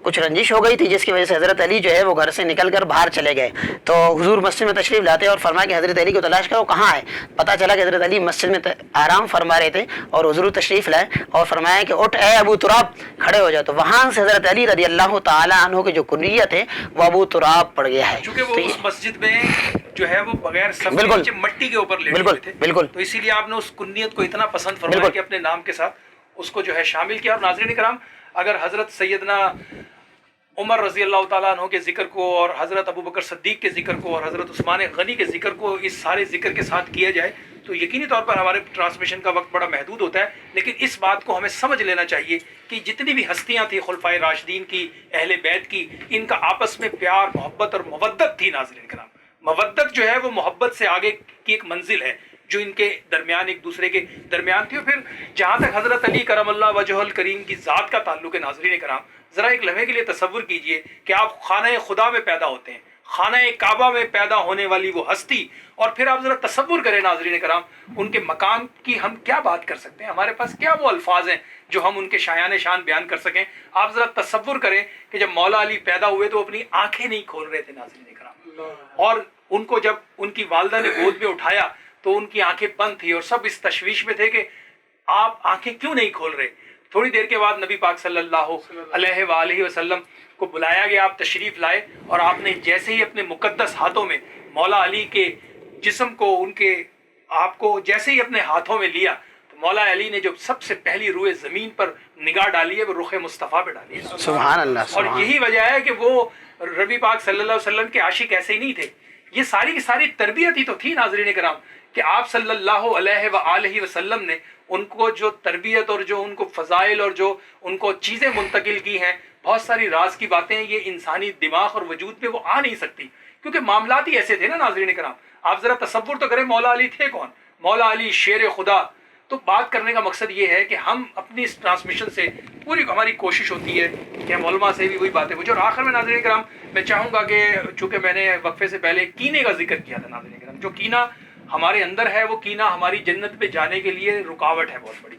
S5: کچھ رنجش ہو گئی تھی جس کی وجہ سے حضرت علی جو ہے وہ گھر سے نکل کر باہر چلے گئے، تو حضور مسجد میں تشریف لاتے اور فرمایا کہ حضرت علی کو تلاش کرو کہاں ہے، پتہ چلا کہ حضرت علی مسجد میں آرام فرما رہے تھے اور حضور تشریف لائے اور فرمایا کہ اٹھ اے ابو تراب، کھڑے ہو جاؤ، تو وہاں سے حضرت علی رضی اللہ تعالیٰ عنہ کی جو کنیت ہے وہ ابو تراب پڑ گیا ہے،
S2: چونکہ وہ اس مسجد میں جو ہے وہ بغیر سب کے مٹی کے اوپر لیٹے ہوئے تھے،
S5: بالکل،
S2: تو اسی لیے آپ نے اس کنیت کو اتنا پسند فرمایا کہ اپنے نام کے ساتھ اس کو جو ہے شامل کیا۔ اور ناظرین کرام، اگر حضرت سیدنا عمر رضی اللہ تعالیٰ عنہ کے ذکر کو اور حضرت ابوبکر صدیق کے ذکر کو اور حضرت عثمان غنی کے ذکر کو اس سارے ذکر کے ساتھ کیا جائے تو یقینی طور پر ہمارے ٹرانسمیشن کا وقت بڑا محدود ہوتا ہے، لیکن اس بات کو ہمیں سمجھ لینا چاہیے کہ جتنی بھی ہستیاں تھیں خلفائے راشدین کی، اہل بیت کی، ان کا آپس میں پیار، محبت اور مودت تھی۔ ناظرین کرام، مودت جو ہے وہ محبت سے آگے کی ایک منزل ہے جو ان کے درمیان ایک دوسرے کے درمیان تھی۔ اور پھر جہاں تک حضرت علی کرم اللہ وجہ الکریم کی ذات کا تعلق ہے، ناظرین کرام ذرا ایک لمحے کے لیے تصور کیجئے کہ آپ خانہ خدا میں پیدا ہوتے ہیں، خانہ کعبہ میں پیدا ہونے والی وہ ہستی، اور پھر آپ ذرا تصور کریں ناظرین کرام ان کے مقام کی ہم کیا بات کر سکتے ہیں، ہمارے پاس کیا وہ الفاظ ہیں جو ہم ان کے شایان شان بیان کر سکیں۔ آپ ذرا تصور کریں کہ جب مولا علی پیدا ہوئے تو اپنی آنکھیں نہیں کھول رہے تھے ناظرین کرام، اور ان کو جب ان کی والدہ نے گود میں اٹھایا تو ان کی آنکھیں بند تھی اور سب اس تشویش میں تھے کہ آپ آنکھیں کیوں نہیں کھول رہے۔ تھوڑی دیر کے بعد نبی پاک صلی اللہ علیہ وآلہ وسلم کو بلایا گیا، آپ تشریف لائے اور آپ نے جیسے ہی اپنے مقدس ہاتھوں میں مولا علی کے جسم کو، ان کے آپ کو جیسے ہی اپنے ہاتھوں میں لیا تو مولا علی نے جو سب سے پہلی روئے زمین پر نگاہ ڈالی ہے وہ رخ مصطفیٰ پہ ڈالی ہے۔
S5: سبحان اللہ۔
S2: اور یہی وجہ ہے کہ وہ نبی پاک صلی اللہ علیہ وسلم کے عاشق ایسے ہی نہیں تھے، یہ ساری کی ساری تربیت ہی تو تھی ناظرین کرام کہ آپ صلی اللہ علیہ وآلہ وسلم نے ان کو جو تربیت اور جو ان کو فضائل اور جو ان کو چیزیں منتقل کی ہیں، بہت ساری راز کی باتیں یہ انسانی دماغ اور وجود میں وہ آ نہیں سکتی کیونکہ معاملات ہی ایسے تھے نا ناظرین کرام۔ آپ ذرا تصور تو کریں مولا علی تھے کون، مولا علی شیر خدا۔ تو بات کرنے کا مقصد یہ ہے کہ ہم اپنی اس ٹرانسمیشن سے پوری ہماری کوشش ہوتی ہے کہ ہم علماء سے بھی وہی باتیں پوچھیں۔ اور آخر میں ناظرین کرام میں چاہوں گا کہ چونکہ میں نے وقفے سے پہلے کینے کا ذکر کیا تھا ناظرین کرام، جو کینہ ہمارے اندر ہے وہ کینہ ہماری جنت پہ جانے کے لیے رکاوٹ ہے بہت بڑی۔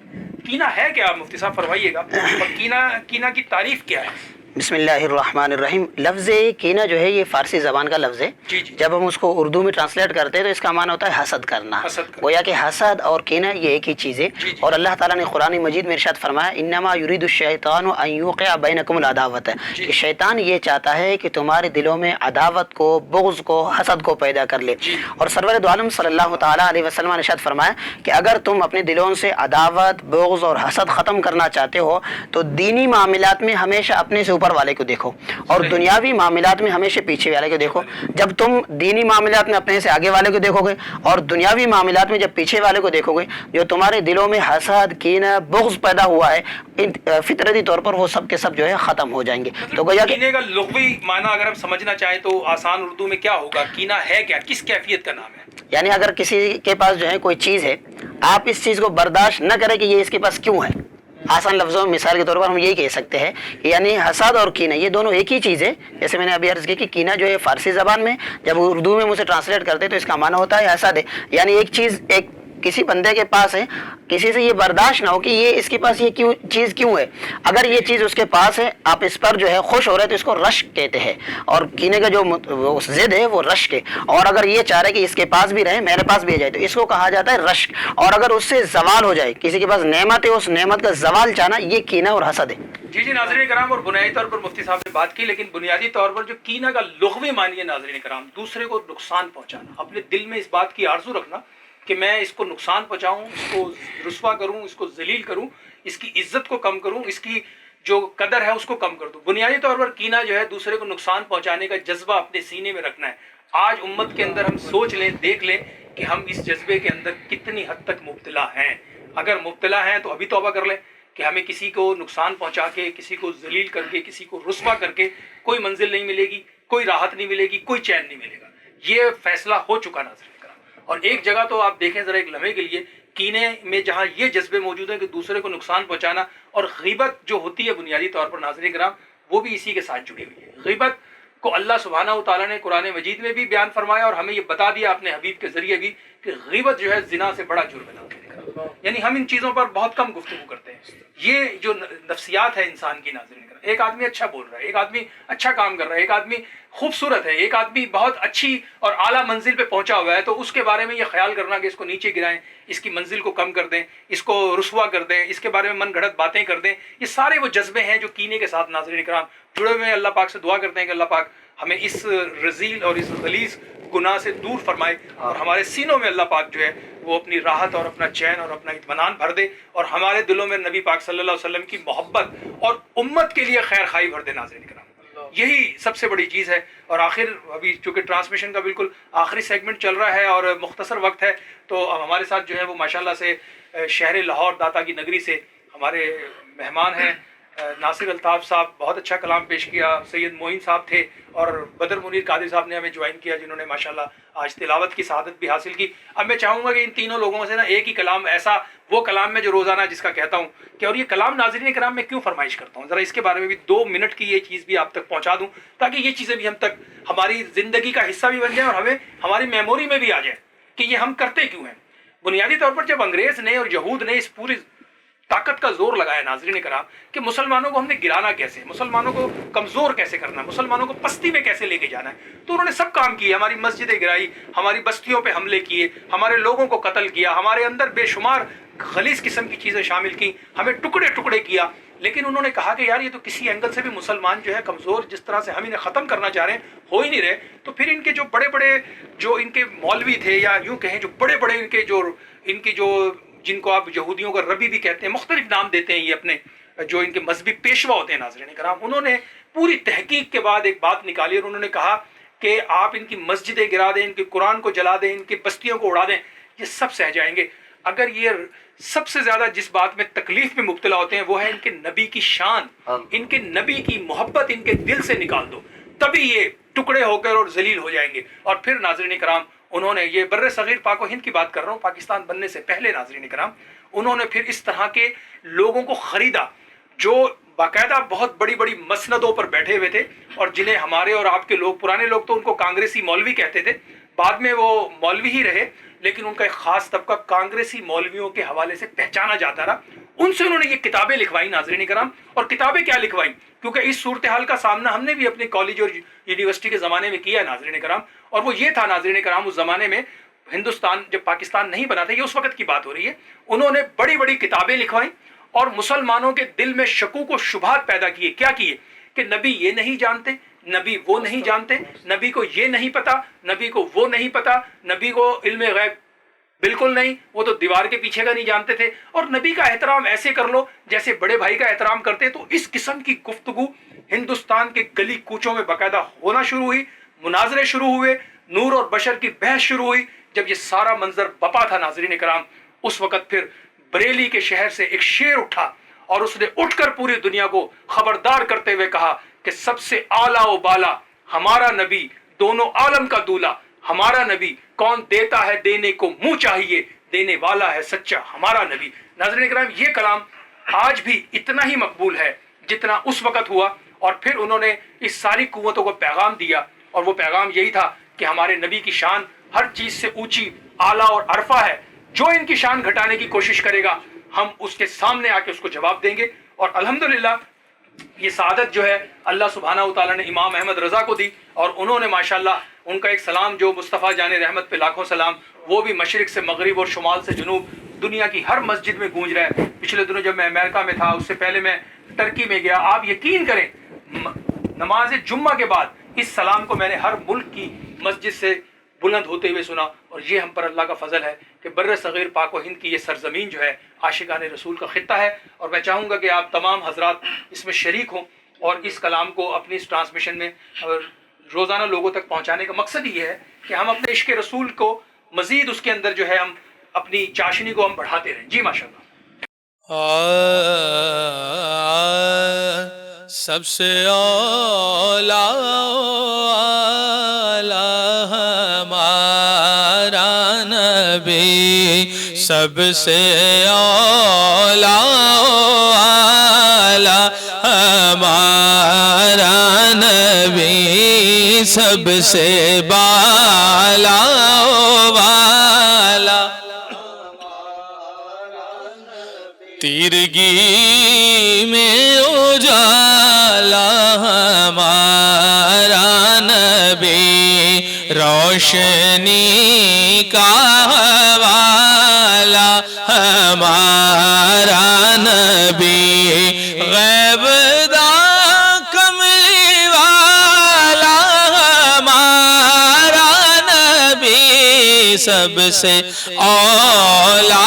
S2: کینہ ہے کیا مفتی صاحب فرمائیے گا، اور کینہ کی تعریف کیا ہے؟
S5: بسم اللہ الرحمن الرحیم۔ لفظ کینہ جو ہے یہ فارسی زبان کا لفظ ہے، جب ہم اس کو اردو میں ٹرانسلیٹ کرتے ہیں تو اس کا معنی ہوتا ہے حسد کرنا، گویا کہ حسد اور کینہ یہ ایک ہی چیز ہے۔ اور اللہ تعالیٰ نے قرآن مجید میں ارشاد فرمایا انما یرید الشیطان ان یوقع بینکم العداوۃ، کہ شیطان یہ چاہتا ہے کہ تمہارے دلوں میں عداوت کو، بغض کو، حسد کو پیدا کر لے۔ اور سرور دو عالم صلی اللہ تعالیٰ علیہ وسلم نے ارشاد فرمایا کہ اگر تم اپنے دلوں سے عداوت، بغض اور حسد ختم کرنا چاہتے ہو تو دینی معاملات میں ہمیشہ اپنے سے اوپر اوپر والے کو دیکھو اور دنیاوی معاملات میں ہمیشہ پیچھے والے کو دیکھو. جب تم دینی معاملات میں اپنے سے آگے والے کو دیکھو گے اور دنیاوی معاملات میں جب پیچھے والے کو دیکھو گے، جو تمہارے دلوں میں حسد، کینہ، بغض پیدا ہوا ہے، فطرتی طور پر وہ سب کے سب جو ہے ختم ہو جائیں گے. تو گویا کہ
S2: کینے کا لغوی معنی اگر ہم سمجھنا چاہیں تو آسان اردو میں کیا ہوگا؟ کینہ ہے کیا، کس کیفیت کا نام ہے؟
S5: یعنی اگر کسی کے پاس جو ہے کوئی چیز ہے، آپ اس چیز کو برداشت نہ کریں کہ یہ اس کے پاس کیوں ہے. آسان لفظوں میں مثال کے طور پر ہم یہی کہہ سکتے ہیں کہ یعنی حسد اور کینہ یہ دونوں ایک ہی چیز ہے. جیسے میں نے ابھی عرض کی کہ کینہ جو ہے فارسی زبان میں جب اردو میں اسے ٹرانسلیٹ کرتے ہیں تو اس کا معنی ہوتا ہے حسد ہے. یعنی ایک چیز ایک کسی بندے کے پاس ہے، کسی سے یہ برداشت نہ ہو کہ یہ اس کے پاس یہ کیوں چیز کیوں ہے. اگر یہ چیز اس کے پاس ہے، آپ اس پر جو ہے خوش ہو رہے تو اس کو رشک کہتے ہیں. اور کینے کا جو ضد ہے وہ رشک ہے. اور اگر یہ چاہ رہے کہ اس کے پاس بھی رہے، میرے پاس بھی آ جائے، تو اس کو کہا جاتا ہے رشک. اور اگر اس سے زوال ہو جائے، کسی کے پاس نعمت ہے، اس نعمت کا زوال چاہنا، یہ کینہ اور حسد ہے.
S2: جی ناظرین کرام، اور بنیادی طور پر مفتی صاحب نے بات کی، لیکن بنیادی طور پر جو کینہ کا لغوی معنی ہے ناظرین کرام، دوسرے کو نقصان پہنچانا. اپنے دل میں اس بات کی آرزو رکھنا کہ میں اس کو نقصان پہنچاؤں، اس کو رسوا کروں، اس کو ذلیل کروں، اس کی عزت کو کم کروں، اس کی جو قدر ہے اس کو کم کر دوں. بنیادی طور پر کینہ جو ہے دوسرے کو نقصان پہنچانے کا جذبہ اپنے سینے میں رکھنا ہے. آج امت کے اندر ہم سوچ لیں، دیکھ لیں کہ ہم اس جذبے کے اندر کتنی حد تک مبتلا ہیں. اگر مبتلا ہیں تو ابھی توبہ کر لیں کہ ہمیں کسی کو نقصان پہنچا کے، کسی کو ذلیل کر کے، کسی کو رسوا کر کے کوئی منزل نہیں ملے گی، کوئی راحت نہیں ملے گی، کوئی چین نہیں ملے گا. یہ فیصلہ ہو چکا ناظرین کرام. اور ایک جگہ تو آپ دیکھیں ذرا ایک لمحے کے لیے، کینے میں جہاں یہ جذبے موجود ہیں کہ دوسرے کو نقصان پہنچانا، اور غیبت جو ہوتی ہے بنیادی طور پر ناظرین کرام وہ بھی اسی کے ساتھ جڑی ہوئی ہے. غیبت کو اللہ سبحانہ و تعالیٰ نے قرآن مجید میں بھی بیان فرمایا اور ہمیں یہ بتا دیا اپنے حبیب کے ذریعے بھی کہ غیبت جو ہے زنا سے بڑا جرم ہے. یعنی ہم ان چیزوں پر بہت کم گفتگو کرتے ہیں. یہ جو نفسیات ہے انسان کی ناظرین کرام، ایک آدمی اچھا بول رہا ہے، ایک آدمی اچھا کام کر رہا ہے، ایک آدمی خوبصورت ہے، ایک آدمی بہت اچھی اور اعلیٰ منزل پہ پہنچا ہوا ہے، تو اس کے بارے میں یہ خیال کرنا کہ اس کو نیچے گرائیں، اس کی منزل کو کم کر دیں، اس کو رسوا کر دیں، اس کے بارے میں من گھڑت باتیں کر دیں، یہ سارے وہ جذبے ہیں جو کینے کے ساتھ ناظرین کرام جڑے ہوئے ہیں. اللہ پاک سے دعا کرتے ہیں کہ اللہ پاک ہمیں اس رذیل اور اس غلیظ گناہ سے دور فرمائے اور ہمارے سینوں میں اللہ پاک جو ہے وہ اپنی راحت اور اپنا چین اور اپنا اطمینان بھر دے، اور ہمارے دلوں میں نبی پاک صلی اللہ علیہ وسلم کی محبت اور امت کے لیے خیر خواہی بھر دے ناظرین کرام. یہی سب سے بڑی چیز ہے. اور آخر ابھی چونکہ ٹرانسمیشن کا بالکل آخری سیگمنٹ چل رہا ہے اور مختصر وقت ہے، تو ہمارے ساتھ جو ہے وہ ماشاءاللہ سے شہر لاہور داتا کی نگری سے ہمارے مہمان ہیں ناصر الطاف صاحب. بہت اچھا کلام پیش کیا. سید معین صاحب تھے اور بدر منیر قادری صاحب نے ہمیں جوائن کیا، جنہوں نے ماشاءاللہ آج تلاوت کی سعادت بھی حاصل کی. اب میں چاہوں گا کہ ان تینوں لوگوں سے نا ایک ہی کلام، ایسا وہ کلام میں جو روزانہ جس کا کہتا ہوں کہ، اور یہ کلام ناظرین کرام میں کیوں فرمائش کرتا ہوں، ذرا اس کے بارے میں بھی 2 منٹ کی یہ چیز بھی آپ تک پہنچا دوں تاکہ یہ چیزیں بھی ہم تک ہماری زندگی کا حصہ بھی بن جائیں اور ہمیں ہماری میموری میں بھی آ جائیں کہ یہ ہم کرتے کیوں ہیں. بنیادی طور پر جب انگریز نے اور یہود نے اس پوری طاقت کا زور لگایا ناظرین کرام کہ مسلمانوں کو ہم نے گرانا کیسے، مسلمانوں کو کمزور کیسے کرنا، مسلمانوں کو پستی میں کیسے لے کے جانا ہے، تو انہوں نے سب کام کیے. ہماری مسجدیں گرائی، ہماری بستیوں پہ حملے کیے، ہمارے لوگوں کو قتل کیا، ہمارے اندر بے شمار غلیظ قسم کی چیزیں شامل کی، ہمیں ٹکڑے ٹکڑے کیا. لیکن انہوں نے کہا کہ یار یہ تو کسی اینگل سے بھی مسلمان جو ہے کمزور، جس طرح سے ہم انہیں ختم کرنا چاہ رہے ہیں ہو ہی نہیں رہے. تو پھر ان کے جو بڑے بڑے جو ان کے مولوی تھے، یا یوں کہیں جو بڑے بڑے ان کے جو جن کو آپ یہودیوں کا ربی بھی کہتے ہیں، مختلف نام دیتے ہیں، یہ اپنے جو ان کے مذہبی پیشوا ہوتے ہیں ناظرین کرام، انہوں نے پوری تحقیق کے بعد ایک بات نکالی اور انہوں نے کہا کہ آپ ان کی مسجدیں گرا دیں، ان کے قرآن کو جلا دیں، ان کی بستیوں کو اڑا دیں، یہ سب سہ جائیں گے. اگر یہ سب سے زیادہ جس بات میں تکلیف میں مبتلا ہوتے ہیں وہ ہے ان کے نبی کی شان، ان کے نبی کی محبت ان کے دل سے نکال دو، تبھی یہ ٹکڑے ہو کر اور ذلیل ہو جائیں گے. اور پھر ناظرین کرام انہوں نے یہ بر صغیر پاک و ہند کی بات کر رہا ہوں، پاکستان بننے سے پہلے ناظرین کرام، انہوں نے پھر اس طرح کے لوگوں کو خریدا جو باقاعدہ بہت بڑی بڑی مسندوں پر بیٹھے ہوئے تھے، اور جنہیں ہمارے اور آپ کے لوگ، پرانے لوگ تو ان کو کانگریسی مولوی کہتے تھے، بعد میں وہ مولوی ہی رہے، لیکن ان کا ایک خاص طبقہ کانگریسی مولویوں کے حوالے سے پہچانا جاتا رہا. ان سے انہوں نے یہ کتابیں لکھوائی ناظرین کرام. اور کتابیں کیا لکھوائی، کیونکہ اس صورتحال کا سامنا ہم نے بھی اپنے کالج اور یونیورسٹی کے زمانے میں کیا ہے ناظرین کرام. اور وہ یہ تھا ناظرین کرام، اس زمانے میں ہندوستان جب پاکستان نہیں بنا تھا، یہ اس وقت کی بات ہو رہی ہے، انہوں نے بڑی بڑی کتابیں لکھوائیں اور مسلمانوں کے دل میں شکوک و شبہات پیدا کیے. کیا کیے کہ نبی یہ نہیں جانتے، نبی وہ نہیں جانتے، نبی کو یہ نہیں پتا، نبی کو وہ نہیں پتا، نبی کو علم غیب بالکل نہیں، وہ تو دیوار کے پیچھے کا نہیں جانتے تھے. اور نبی کا احترام ایسے کر لو جیسے بڑے بھائی کا احترام کرتے. تو اس قسم کی گفتگو ہندوستان کے گلی کوچوں میں باقاعدہ ہونا شروع ہوئی، مناظرے شروع ہوئے، نور اور بشر کی بحث شروع ہوئی. جب یہ سارا منظر بپا تھا ناظرین کرام، اس وقت پھر بریلی کے شہر سے ایک شیر اٹھا اور اس نے اٹھ کر پوری دنیا کو خبردار کرتے ہوئے کہا کہ سب سے اعلیٰ و بالا ہمارا نبی، دونوں عالم کا دولہ ہمارا نبی، کون دیتا ہے دینے کو منہ چاہیے، دینے والا ہے سچا ہمارا نبی. ناظرین کرام، یہ کلام آج بھی اتنا ہی مقبول ہے جتنا اس وقت ہوا. اور پھر انہوں نے اس ساری قوتوں کو پیغام دیا، اور وہ پیغام یہی تھا کہ ہمارے نبی کی شان ہر چیز سے اونچی، اعلیٰ اور عرفہ ہے. جو ان کی شان گھٹانے کی کوشش کرے گا ہم اس کے سامنے آ کے اس کو جواب دیں گے. اور الحمدللہ یہ سعادت جو ہے اللہ سبحانہ و تعالیٰ نے امام احمد رضا کو دی، اور انہوں نے ماشاءاللہ ان کا ایک سلام جو مصطفیٰ جان رحمت پہ لاکھوں سلام، وہ بھی مشرق سے مغرب اور شمال سے جنوب دنیا کی ہر مسجد میں گونج رہا ہے. پچھلے دنوں جب میں امریکہ میں تھا، اس سے پہلے میں ٹرکی میں گیا، آپ یقین کریں نماز جمعہ کے بعد اس سلام کو میں نے ہر ملک کی مسجد سے بلند ہوتے ہوئے سنا. اور یہ ہم پر اللہ کا فضل ہے کہ بر صغیر پاک و ہند کی یہ سرزمین جو ہے عاشقان رسول کا خطہ ہے. اور میں چاہوں گا کہ آپ تمام حضرات اس میں شریک ہوں اور اس کلام کو اپنی اس ٹرانسمیشن میں روزانہ لوگوں تک پہنچانے کا مقصد یہ ہے کہ ہم اپنے عشق رسول کو مزید اس کے اندر جو ہے ہم اپنی چاشنی کو ہم بڑھاتے رہیں. جی ماشاءاللہ.
S3: سب سے اولا ہمارا نبی، سب سے اولا ہمارا نبی، سب سے بالا والا تیرگی میں اجالا ہمارا نبی، روشنی کا حوالہ ہمارا نبی، غیب دا کملی والا ہمارا نبی، سب سے اولا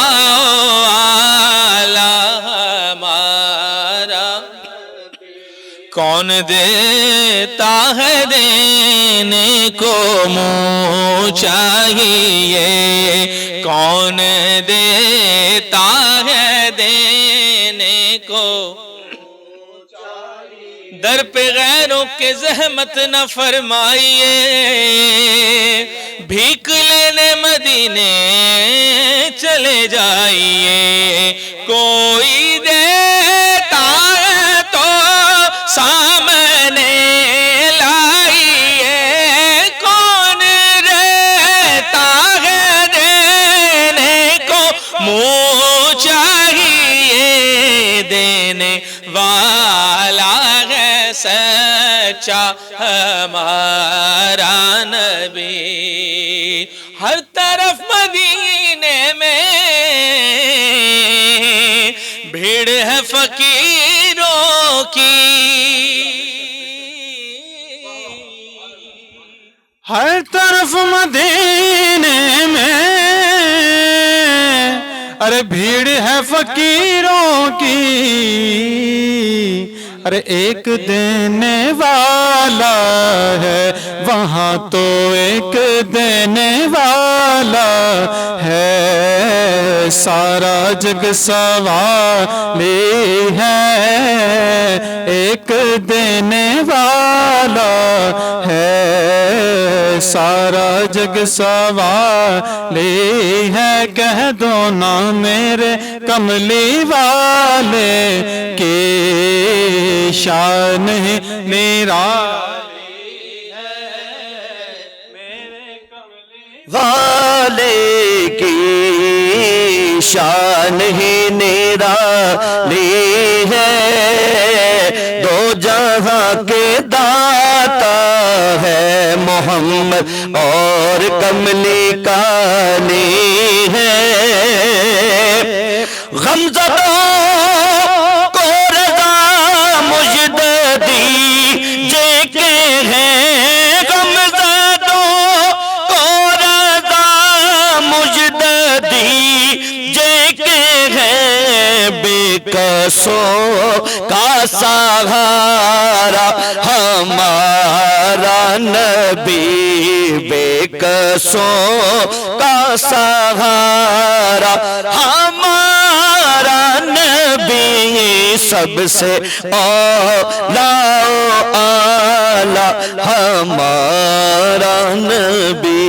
S3: کون دیتا ہے دینے کو منہ چاہیے، کون دیتا ہے دینے کو در پہ غیروں کے زحمت نہ فرمائیے، بھیک لینے مدینے چلے جائیے، کوئی دیتا ہے تو سامنے لائیے، کون رہتا ہے دینے کو منہ چاہیے، دینے والا ہے سچا ہمارا نبی. ہر طرف مدینے میں بھیڑ ہے فقیروں کی،
S6: ہر طرف مدینے میں ارے بھیڑ ہے فقیروں کی، ارے ایک دینے والا ہے وہاں تو ایک دینے والا ہے، سارا جگ سوالی ہے، ایک دینے والا ہے، سارا جگ سوالی ہے، کہہ دو نا میرے کملی والے کی شان نرالی ہے، میرے کملی
S1: والے کی شان ہی نرالی ہے، دو جہاں کے داتا ہے محمد اور کملی کانی ہے، غمزدوں کو رضا مجد دیجے کے ہیں، غمزدوں کو رضا مجد کسوں کا سہارا ہمارا نبی، بے کسوں کا سہارا ہمارا نبی، سب سے اعلیٰ ہمارا نبی۔